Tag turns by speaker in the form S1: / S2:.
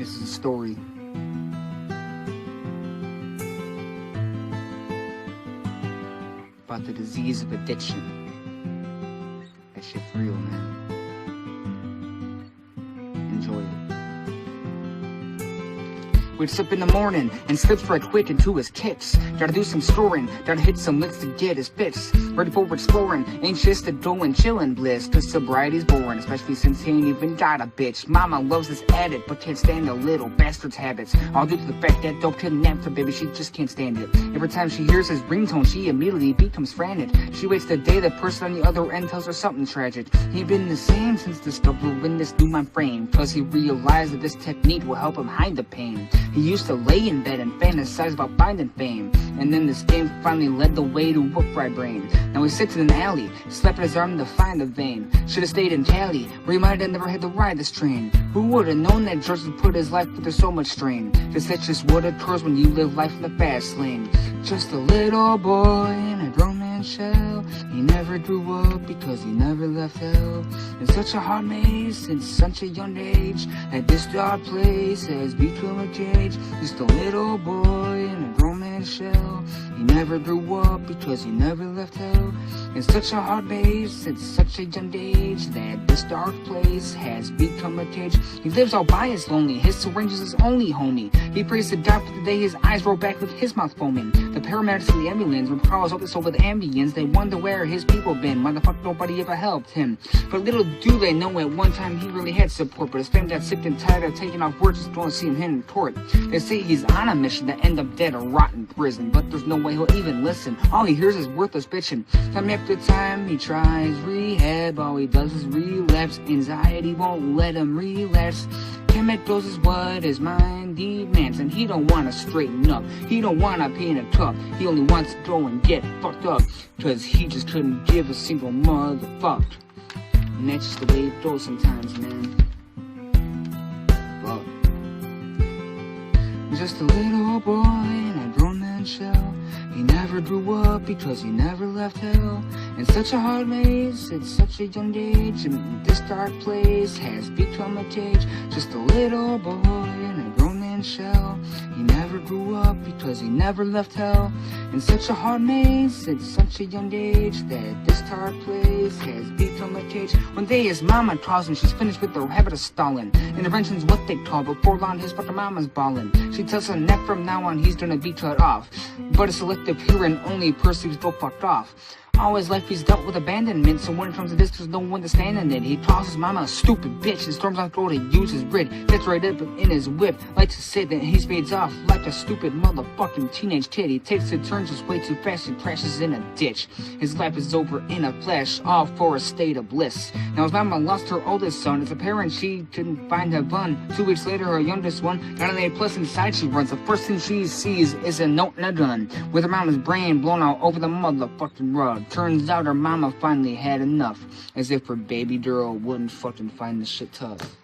S1: This is a story about the disease of addiction. That shit's real, man. Enjoy it. Wakes up in the morning and slips right quick into his kicks. Gotta do some scoring, gotta hit some licks to get his fix. Ready for exploring, anxious to go and chill in bliss. Cause sobriety's boring, especially since he ain't even got a bitch. Mama loves this addict, but can't stand the little bastard's habits. All due to the fact that dope kidnapped her baby, she just can't stand it. Every time she hears his ringtone, she immediately becomes frantic. She waits the day the person on the other end tells her something tragic. He ain't been the same since discovering this new mind frame. Cause he realized that this technique will help him hide the pain. He used to lay in bed and fantasize about finding fame. And then this game finally led the way to a fried brain. Now he sits in an alley, slapping his arm to find the vein. Should've stayed in Cali, where he might have never had to ride this train. Who would've known that George would put his life under so much strain? Cause that's just what occurs when you live life in the fast lane. Just a little boy in a grown man's shell. He never grew up because he never left hell. In such a hard maze since such a young age, that this dark place has become a cage. Just a little boy in a grown man's shell. He never grew up because he never left hell. In such a hard maze since such a young age, that this dark place has become a cage. He lives all by his lonely, his syringe is his only homie. He prays to God for the day his eyes roll back with his mouth foaming. The paramedics and the ambulance, when prowls up over the ambience, they wonder where his people been, why the fuck nobody ever helped him. But little do they know at one time he really had support, but his family got sick and tired of taking off work just going to see him in court. They say he's on a mission to end up dead or rot in prison, but there's no way he'll even listen. All he hears is worthless bitching. Time after time he tries rehab, all he does is relapse. Anxiety won't let him relapse. Chemicals is what his mind demands, and he don't wanna straighten up. He don't wanna pee in a cup. He only wants to go and get fucked up, cause he just couldn't give a single motherfuck. And that's just the way it goes sometimes, man. Fuck. Just a little boy in a grown man's shell. He never grew up because he never left hell. In such a hard maze at such a young age, and this dark place has become a cage. Just a little boy in a grown man's shell. He never grew up because he never left hell. In such a hard maze at such a young age, that this dark place has become a cage. One day his mama calls him, she's finished with her habit of stalling. Intervention's what they call, before long his fucking mama's ballin'. She tells him that from now on he's gonna be cut off, but a selective hearing only perceives go fucked off. All his life he's dealt with abandonment, so when it comes to this there's no one to stand in it. He calls his mama a stupid bitch and storms out to use his grid. Gets right up in his whip, likes to say that he speeds off like a stupid motherfucking teenage kid. He takes a turn just way too fast and crashes in a ditch. His life is over in a flash, all for a state of bliss. Now his mama lost her oldest son. As a parent she couldn't find her bun. 2 weeks later her youngest one got an A+ inside she runs. The first thing she sees is a note and a gun, with her mama's brain blown out over the motherfucking rug. Turns out her mama finally had enough, as if her baby girl wouldn't fucking find this shit tough.